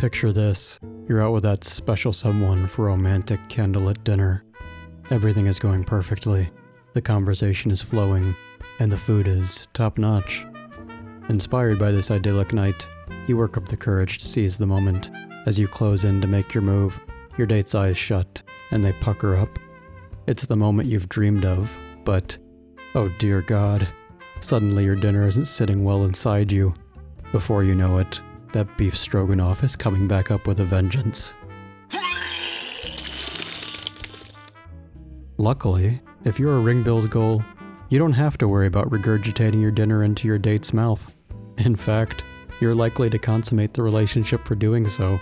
Picture this. You're out with that special someone for romantic candlelit dinner. Everything is going perfectly. The conversation is flowing, and the food is top-notch. Inspired by this idyllic night, you work up the courage to seize the moment. As you close in to make your move, your date's eyes shut, and they pucker up. It's the moment you've dreamed of, but, oh dear God, suddenly your dinner isn't sitting well inside you. Before you know it, that beef stroganoff is coming back up with a vengeance. Luckily, if you're a ring-billed gull, you don't have to worry about regurgitating your dinner into your date's mouth. In fact, you're likely to consummate the relationship for doing so.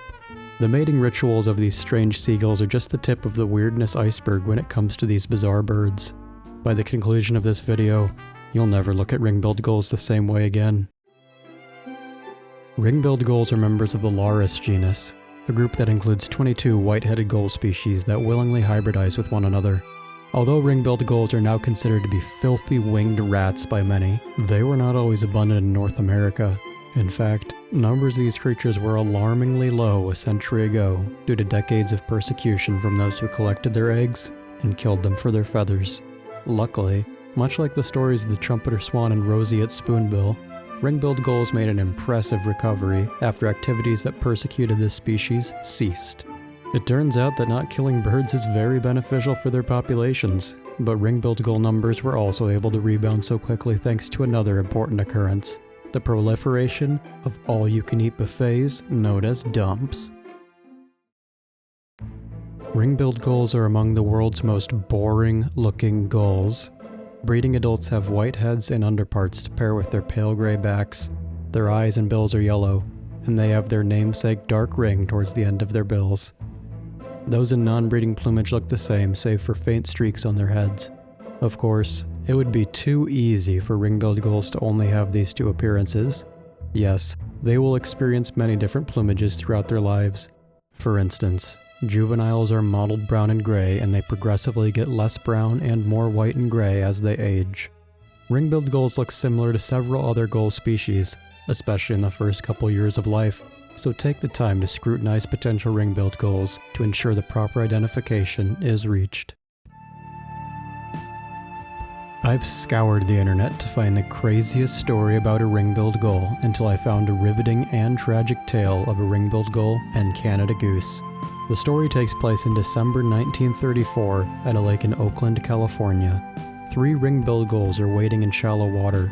The mating rituals of these strange seagulls are just the tip of the weirdness iceberg when it comes to these bizarre birds. By the conclusion of this video, you'll never look at ring-billed gulls the same way again. Ring-billed gulls are members of the Larus genus, a group that includes 22 white-headed gull species that willingly hybridize with one another. Although ring-billed gulls are now considered to be filthy winged rats by many, they were not always abundant in North America. In fact, numbers of these creatures were alarmingly low a century ago due to decades of persecution from those who collected their eggs and killed them for their feathers. Luckily, much like the stories of the trumpeter swan and roseate spoonbill, ring-billed gulls made an impressive recovery after activities that persecuted this species ceased. It turns out that not killing birds is very beneficial for their populations, but ring-billed gull numbers were also able to rebound so quickly thanks to another important occurrence: the proliferation of all-you-can-eat buffets known as dumps. Ring-billed gulls are among the world's most boring-looking gulls. Breeding adults have white heads and underparts to pair with their pale gray backs. Their eyes and bills are yellow, and they have their namesake dark ring towards the end of their bills. Those in non-breeding plumage look the same, save for faint streaks on their heads. Of course, it would be too easy for ring-billed gulls to only have these two appearances. Yes, they will experience many different plumages throughout their lives. For instance, juveniles are mottled brown and gray, and they progressively get less brown and more white and gray as they age. Ring-billed gulls look similar to several other gull species, especially in the first couple years of life, so take the time to scrutinize potential ring-billed gulls to ensure the proper identification is reached. I've scoured the internet to find the craziest story about a ring-billed gull until I found a riveting and tragic tale of a ring-billed gull and Canada goose. The story takes place in December 1934 at a lake in Oakland, California. 3 ring-billed gulls are wading in shallow water.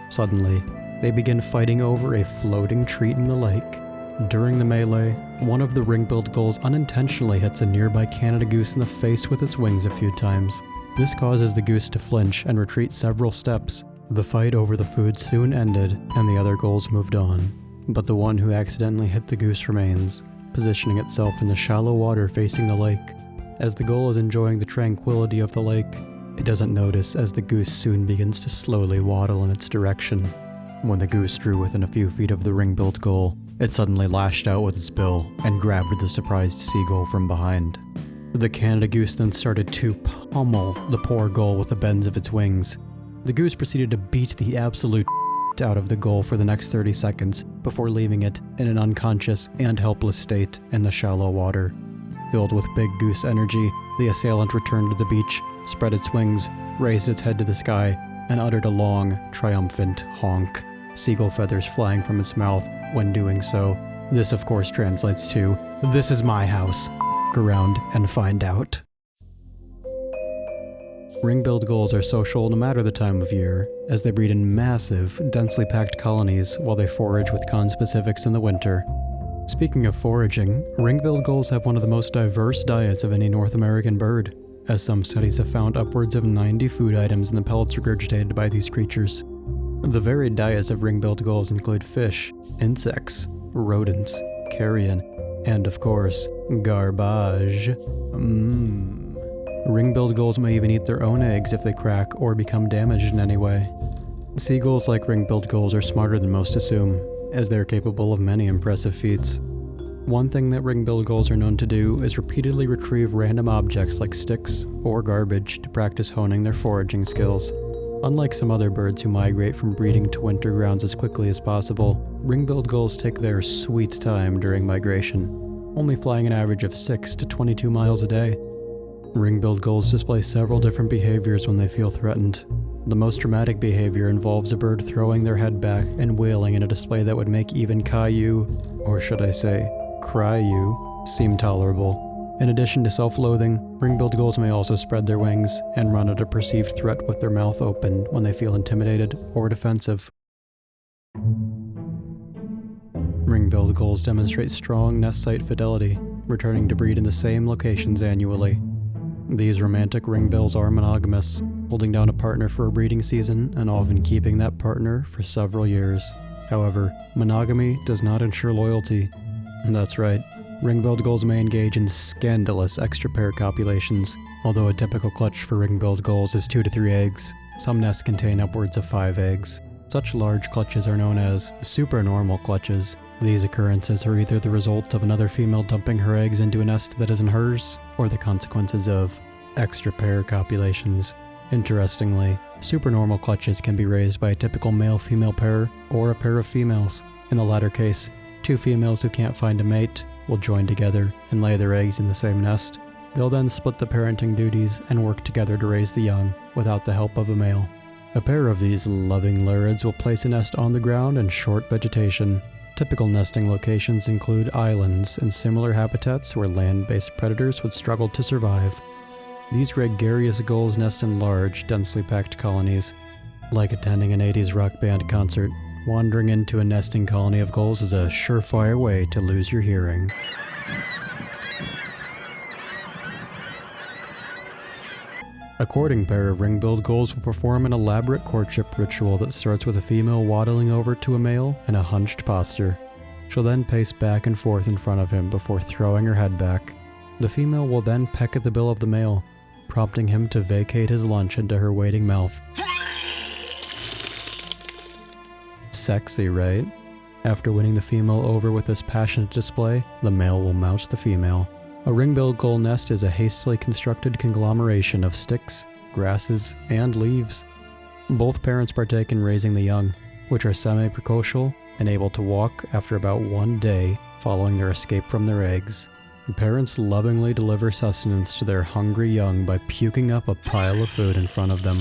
Suddenly, they begin fighting over a floating treat in the lake. During the melee, one of the ring-billed gulls unintentionally hits a nearby Canada goose in the face with its wings a few times. This causes the goose to flinch and retreat several steps. The fight over the food soon ended, and the other gulls moved on. But the one who accidentally hit the goose remains, positioning itself in the shallow water facing the lake. As the gull is enjoying the tranquility of the lake, it doesn't notice as the goose soon begins to slowly waddle in its direction. When the goose drew within a few feet of the ring-billed gull, it suddenly lashed out with its bill and grabbed the surprised seagull from behind. The Canada goose then started to pummel the poor gull with the bends of its wings. The goose proceeded to beat the absolute out of the gull for the next 30 seconds before leaving it in an unconscious and helpless state in the shallow water. Filled with big goose energy, the assailant returned to the beach, spread its wings, raised its head to the sky, and uttered a long, triumphant honk, seagull feathers flying from its mouth when doing so. This of course translates to, "This is my house. Around and find out." Ring-billed gulls are social no matter the time of year, as they breed in massive, densely packed colonies while they forage with conspecifics in the winter. Speaking of foraging, ring-billed gulls have one of the most diverse diets of any North American bird, as some studies have found upwards of 90 food items in the pellets regurgitated by these creatures. The varied diets of ring-billed gulls include fish, insects, rodents, carrion, and of course, garbage. Ring-billed gulls may even eat their own eggs if they crack or become damaged in any way. Seagulls, like ring-billed gulls, are smarter than most assume, as they are capable of many impressive feats. One thing that ring-billed gulls are known to do is repeatedly retrieve random objects like sticks or garbage to practice honing their foraging skills. Unlike some other birds who migrate from breeding to winter grounds as quickly as possible, ring-billed gulls take their sweet time during migration, only flying an average of 6 to 22 miles a day. Ring-billed gulls display several different behaviors when they feel threatened. The most dramatic behavior involves a bird throwing their head back and wailing in a display that would make even Caillou, or should I say, Cry-you, seem tolerable. In addition to self-loathing, ring-billed gulls may also spread their wings and run at a perceived threat with their mouth open when they feel intimidated or defensive. Ring-billed gulls demonstrate strong nest site fidelity, returning to breed in the same locations annually. These romantic ringbills are monogamous, holding down a partner for a breeding season and often keeping that partner for several years. However, monogamy does not ensure loyalty. That's right. Ring-billed gulls may engage in scandalous extra-pair copulations. Although a typical clutch for ring-billed gulls is 2 to 3 eggs, some nests contain upwards of 5 eggs. Such large clutches are known as supernormal clutches. These occurrences are either the result of another female dumping her eggs into a nest that isn't hers, or the consequences of extra-pair copulations. Interestingly, supernormal clutches can be raised by a typical male-female pair or a pair of females. In the latter case, 2 females who can't find a mate will join together and lay their eggs in the same nest. They'll then split the parenting duties and work together to raise the young without the help of a male. A pair of these loving larids will place a nest on the ground in short vegetation. Typical nesting locations include islands and similar habitats where land-based predators would struggle to survive. These gregarious gulls nest in large, densely packed colonies. Like attending an 80s rock band concert, wandering into a nesting colony of gulls is a surefire way to lose your hearing. A courting pair of ring-billed gulls will perform an elaborate courtship ritual that starts with a female waddling over to a male in a hunched posture. She'll then pace back and forth in front of him before throwing her head back. The female will then peck at the bill of the male, prompting him to vacate his lunch into her waiting mouth. Sexy, right? After winning the female over with this passionate display, the male will mount the female. A ring-billed gull nest is a hastily constructed conglomeration of sticks, grasses, and leaves. Both parents partake in raising the young, which are semi-precocial and able to walk after about 1 day following their escape from their eggs. Parents lovingly deliver sustenance to their hungry young by puking up a pile of food in front of them.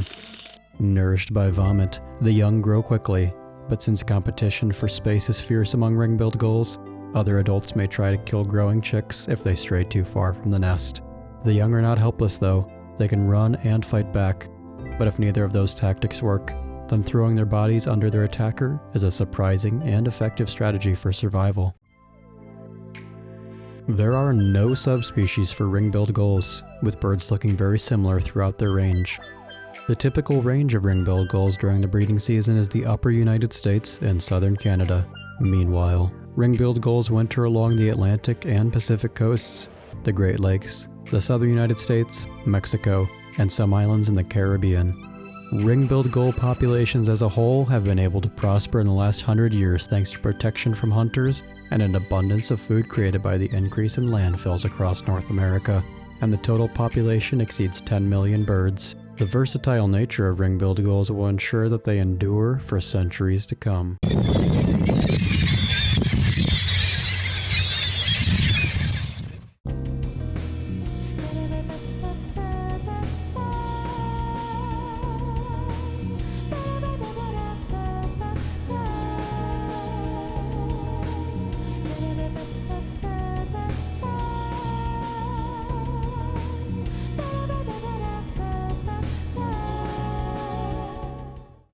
Nourished by vomit, the young grow quickly, but since competition for space is fierce among ring-billed gulls, other adults may try to kill growing chicks if they stray too far from the nest. The young are not helpless though. They can run and fight back, but if neither of those tactics work, then throwing their bodies under their attacker is a surprising and effective strategy for survival. There are no subspecies for ring-billed gulls, with birds looking very similar throughout their range. The typical range of ring-billed gulls during the breeding season is the upper United States and southern Canada. Meanwhile, ring-billed gulls winter along the Atlantic and Pacific coasts, the Great Lakes, the southern United States, Mexico, and some islands in the Caribbean. Ring-billed gull populations as a whole have been able to prosper in the last 100 years thanks to protection from hunters and an abundance of food created by the increase in landfills across North America, and the total population exceeds 10 million birds. The versatile nature of ring-billed gulls will ensure that they endure for centuries to come.